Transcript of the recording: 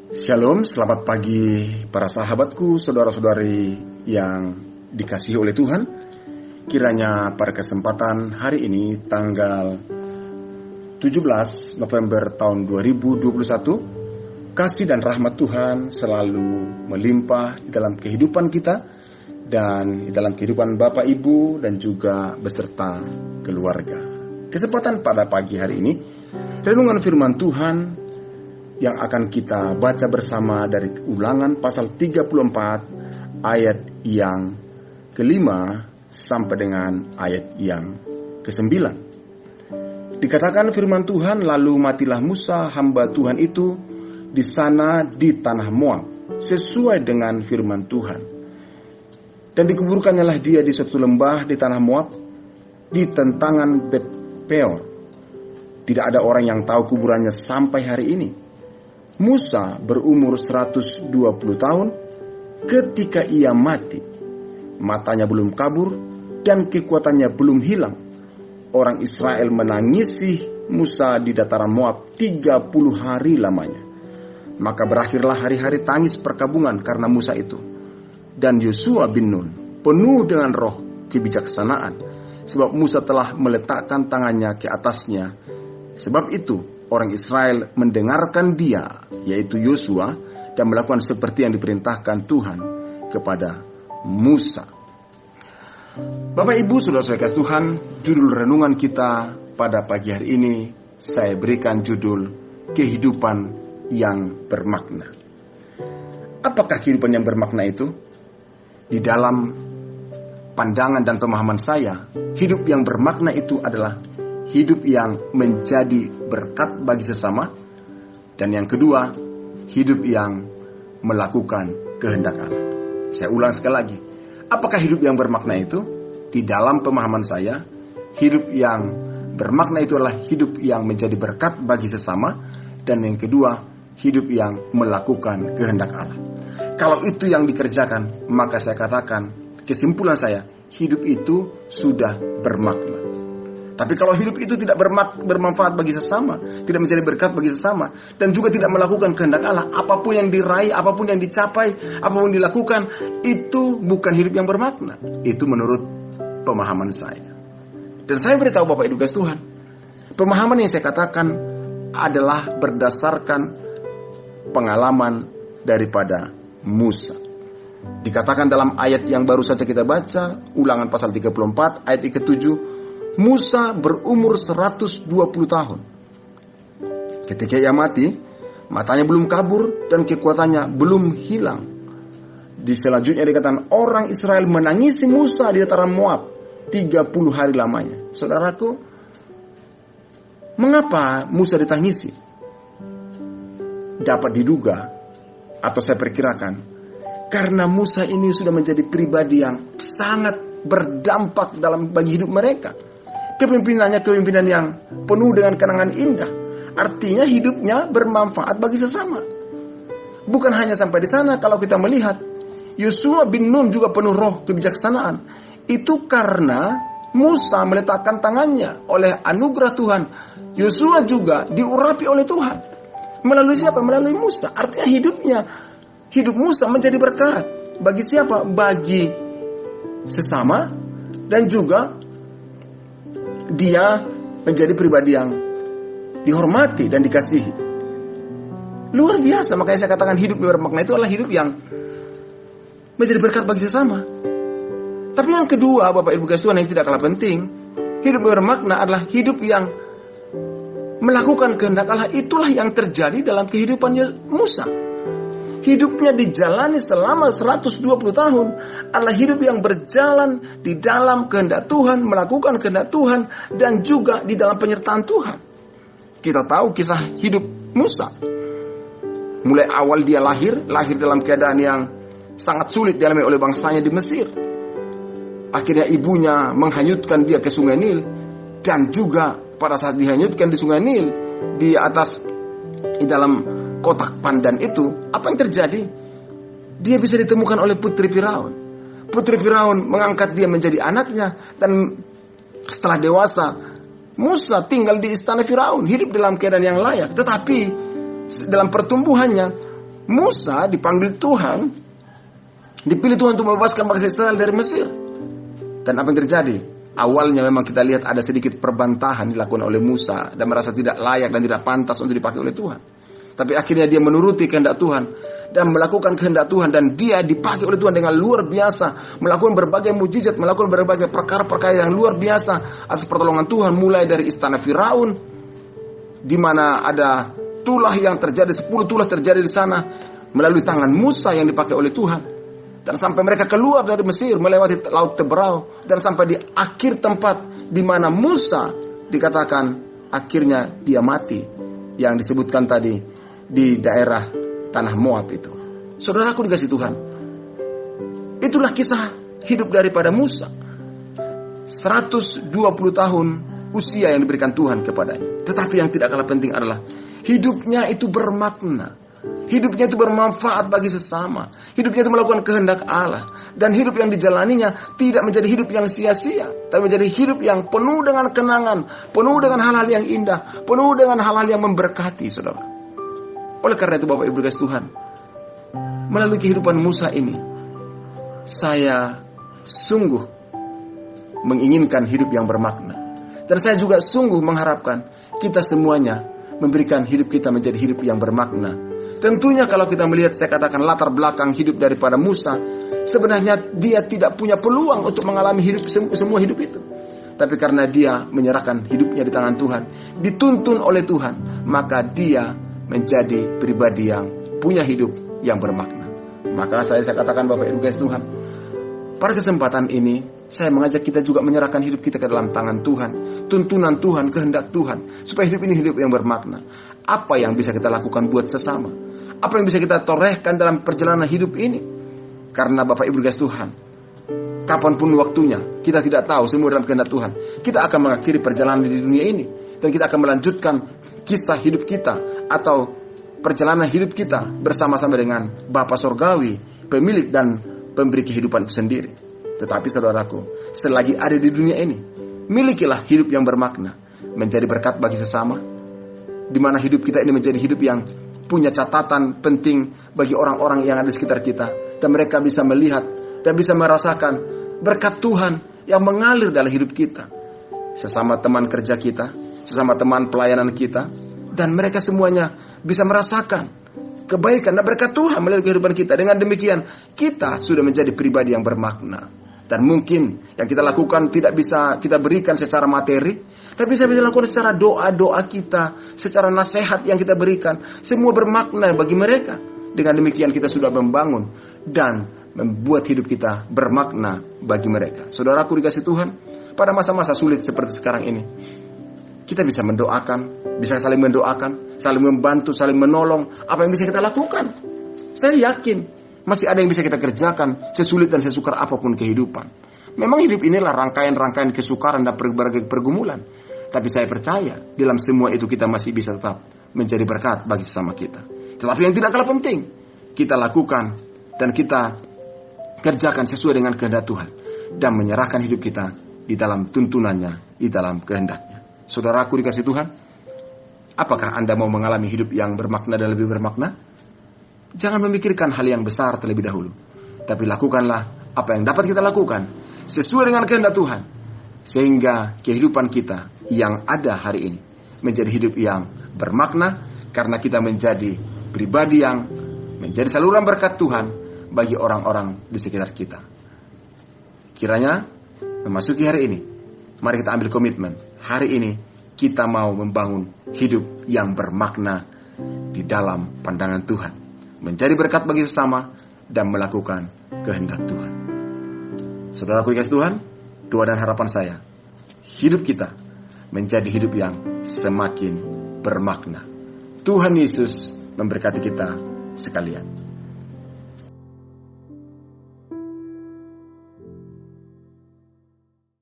Shalom, selamat pagi para sahabatku, saudara-saudari yang dikasihi oleh Tuhan. Kiranya pada kesempatan hari ini tanggal 17 November tahun 2021, kasih dan rahmat Tuhan selalu melimpah di dalam kehidupan kita dan di dalam kehidupan Bapak Ibu dan juga beserta keluarga. Kesempatan pada pagi hari ini, renungan firman Tuhan yang akan kita baca bersama dari Ulangan pasal 34 ayat yang kelima sampai dengan ayat yang ke-9. Dikatakan firman Tuhan, lalu matilah Musa hamba Tuhan itu di sana di tanah Moab, sesuai dengan firman Tuhan. Dan dikuburkannyalah dia di suatu lembah di tanah Moab, di tentangan Bet Peor. Tidak ada orang yang tahu kuburannya sampai hari ini. Musa berumur 120 tahun ketika ia mati. Matanya belum kabur dan kekuatannya belum hilang. Orang Israel menangisi Musa di dataran Moab 30 hari lamanya. Maka berakhirlah hari-hari tangis perkabungan karena Musa itu. Dan Yosua bin Nun penuh dengan roh kebijaksanaan, sebab Musa telah meletakkan tangannya ke atasnya. Sebab itu orang Israel mendengarkan dia, yaitu Yosua, dan melakukan seperti yang diperintahkan Tuhan kepada Musa. Bapak Ibu saudara-saudara kasih Tuhan, judul renungan kita pada pagi hari ini saya berikan judul kehidupan yang bermakna. Apakah kehidupan yang bermakna itu? Di dalam pandangan dan pemahaman saya, hidup yang bermakna itu adalah hidup yang menjadi berkat bagi sesama. Dan yang kedua, hidup yang melakukan kehendak Allah. Saya ulang sekali lagi. Apakah hidup yang bermakna itu? Di dalam pemahaman saya, hidup yang bermakna itu adalah hidup yang menjadi berkat bagi sesama. Dan yang kedua, hidup yang melakukan kehendak Allah. Kalau itu yang dikerjakan, maka saya katakan, kesimpulan saya, hidup itu sudah bermakna. Tapi kalau hidup itu tidak bermanfaat bagi sesama, tidak menjadi berkat bagi sesama, dan juga tidak melakukan kehendak Allah, apapun yang diraih, apapun yang dicapai, apapun yang dilakukan, itu bukan hidup yang bermakna. Itu menurut pemahaman saya. Dan saya beritahu Bapak Ibu kasih Tuhan, pemahaman yang saya katakan adalah berdasarkan pengalaman daripada Musa. Dikatakan dalam ayat yang baru saja kita baca, Ulangan pasal 34 ayat ke-7, Musa berumur 120 tahun. Ketika ia mati, matanya belum kabur dan kekuatannya belum hilang. Di selanjutnya dikatakan orang Israel menangisi Musa di dataran Moab 30 hari lamanya. Saudaraku, mengapa Musa ditangisi? Dapat diduga atau saya perkirakan, karena Musa ini sudah menjadi pribadi yang sangat berdampak bagi hidup mereka. Kepemimpinannya kepemimpinan yang penuh dengan kenangan indah. Artinya hidupnya bermanfaat bagi sesama. Bukan hanya sampai di sana, kalau kita melihat Yosua bin Nun juga penuh roh kebijaksanaan. Itu karena Musa meletakkan tangannya oleh anugerah Tuhan. Yosua juga diurapi oleh Tuhan. Melalui siapa? Melalui Musa. Artinya hidup Musa menjadi berkat. Bagi siapa? Bagi sesama, dan juga dia menjadi pribadi yang dihormati dan dikasihi. Luar biasa, makanya saya katakan hidup yang bermakna itu adalah hidup yang menjadi berkat bagi sesama. Tapi yang kedua, Bapak Ibu kasih Tuhan, yang tidak kalah penting, hidup yang bermakna adalah hidup yang melakukan kehendak Allah. Itulah yang terjadi dalam kehidupan Musa. Hidupnya dijalani selama 120 tahun adalah hidup yang berjalan di dalam kehendak Tuhan, melakukan kehendak Tuhan, dan juga di dalam penyertaan Tuhan. Kita tahu kisah hidup Musa. Mulai awal dia lahir dalam keadaan yang sangat sulit dialami oleh bangsanya di Mesir. Akhirnya ibunya menghanyutkan dia ke Sungai Nil, dan juga pada saat dihanyutkan di Sungai Nil, di dalam kotak pandan itu, apa yang terjadi? Dia bisa ditemukan oleh putri Firaun. Putri Firaun mengangkat dia menjadi anaknya, dan setelah dewasa Musa tinggal di istana Firaun, hidup dalam keadaan yang layak. Tetapi dalam pertumbuhannya, Musa dipanggil Tuhan, dipilih Tuhan untuk membebaskan bangsa Israel dari Mesir. Dan apa yang terjadi? Awalnya memang kita lihat ada sedikit perbantahan dilakukan oleh Musa dan merasa tidak layak dan tidak pantas untuk dipakai oleh Tuhan. Tapi akhirnya dia menuruti kehendak Tuhan dan melakukan kehendak Tuhan, dan dia dipakai oleh Tuhan dengan luar biasa, melakukan berbagai mujizat, melakukan berbagai perkara-perkara yang luar biasa atas pertolongan Tuhan, mulai dari istana Firaun di mana ada tulah yang terjadi, 10 tulah terjadi di sana melalui tangan Musa yang dipakai oleh Tuhan. Dan sampai mereka keluar dari Mesir melewati Laut Teberau, dan sampai di akhir tempat di mana Musa dikatakan akhirnya dia mati, yang disebutkan tadi di daerah tanah Moab itu. Saudaraku dikasih Tuhan, itulah kisah hidup daripada Musa. 120 tahun usia yang diberikan Tuhan kepadanya. Tetapi yang tidak kalah penting adalah hidupnya itu bermakna. Hidupnya itu bermanfaat bagi sesama. Hidupnya itu melakukan kehendak Allah. Dan hidup yang dijalaninya tidak menjadi hidup yang sia-sia, tapi menjadi hidup yang penuh dengan kenangan, penuh dengan hal-hal yang indah, penuh dengan hal-hal yang memberkati, saudara. Oleh karena itu Bapak Ibu kasih Tuhan, melalui kehidupan Musa ini, saya sungguh menginginkan hidup yang bermakna. Dan saya juga sungguh mengharapkan kita semuanya memberikan hidup kita menjadi hidup yang bermakna. Tentunya kalau kita melihat, saya katakan, latar belakang hidup daripada Musa, sebenarnya dia tidak punya peluang untuk mengalami hidup semua hidup itu. Tapi karena dia menyerahkan hidupnya di tangan Tuhan, dituntun oleh Tuhan, maka dia menjadi pribadi yang punya hidup yang bermakna. Maka saya katakan Bapak Ibu guys Tuhan, pada kesempatan ini saya mengajak kita juga menyerahkan hidup kita ke dalam tangan Tuhan, tuntunan Tuhan, kehendak Tuhan, supaya hidup ini hidup yang bermakna. Apa yang bisa kita lakukan buat sesama? Apa yang bisa kita torehkan dalam perjalanan hidup ini? Karena Bapak Ibu guys Tuhan, kapanpun waktunya, kita tidak tahu, semua dalam kehendak Tuhan. Kita akan mengakhiri perjalanan di dunia ini, dan kita akan melanjutkan kisah hidup kita atau perjalanan hidup kita bersama-sama dengan Bapa Sorgawi, pemilik dan pemberi kehidupan itu sendiri. Tetapi saudaraku, selagi ada di dunia ini, milikilah hidup yang bermakna, menjadi berkat bagi sesama, di mana hidup kita ini menjadi hidup yang punya catatan penting bagi orang-orang yang ada di sekitar kita, dan mereka bisa melihat dan bisa merasakan berkat Tuhan yang mengalir dalam hidup kita, sesama teman kerja kita, sesama teman pelayanan kita, dan mereka semuanya bisa merasakan kebaikan dan berkat Tuhan melalui kehidupan kita. Dengan demikian, kita sudah menjadi pribadi yang bermakna. Dan mungkin yang kita lakukan tidak bisa kita berikan secara materi, tapi bisa dilakukan secara doa-doa kita, secara nasihat yang kita berikan. Semua bermakna bagi mereka. Dengan demikian kita sudah membangun dan membuat hidup kita bermakna bagi mereka. Saudaraku dikasih Tuhan, pada masa-masa sulit seperti sekarang ini, kita bisa mendoakan, bisa saling mendoakan, saling membantu, saling menolong. Apa yang bisa kita lakukan? Saya yakin masih ada yang bisa kita kerjakan, sesulit dan sesukar apapun kehidupan. Memang hidup inilah rangkaian-rangkaian kesukaran dan berbagai pergumulan. Tapi saya percaya, dalam semua itu kita masih bisa tetap menjadi berkat bagi sesama kita. Tetapi yang tidak kalah penting, kita lakukan dan kita kerjakan sesuai dengan kehendak Tuhan, dan menyerahkan hidup kita di dalam tuntunannya, di dalam kehendaknya. Saudaraku dikasih Tuhan, apakah Anda mau mengalami hidup yang bermakna dan lebih bermakna? Jangan memikirkan hal yang besar terlebih dahulu, tapi lakukanlah apa yang dapat kita lakukan sesuai dengan kehendak Tuhan, sehingga kehidupan kita yang ada hari ini menjadi hidup yang bermakna, karena kita menjadi pribadi yang menjadi saluran berkat Tuhan bagi orang-orang di sekitar kita. Kiranya memasuki hari ini, mari kita ambil komitmen. Hari ini kita mau membangun hidup yang bermakna di dalam pandangan Tuhan, menjadi berkat bagi sesama dan melakukan kehendak Tuhan. Saudaraku dikasih Tuhan, doa dan harapan saya, hidup kita menjadi hidup yang semakin bermakna. Tuhan Yesus memberkati kita sekalian.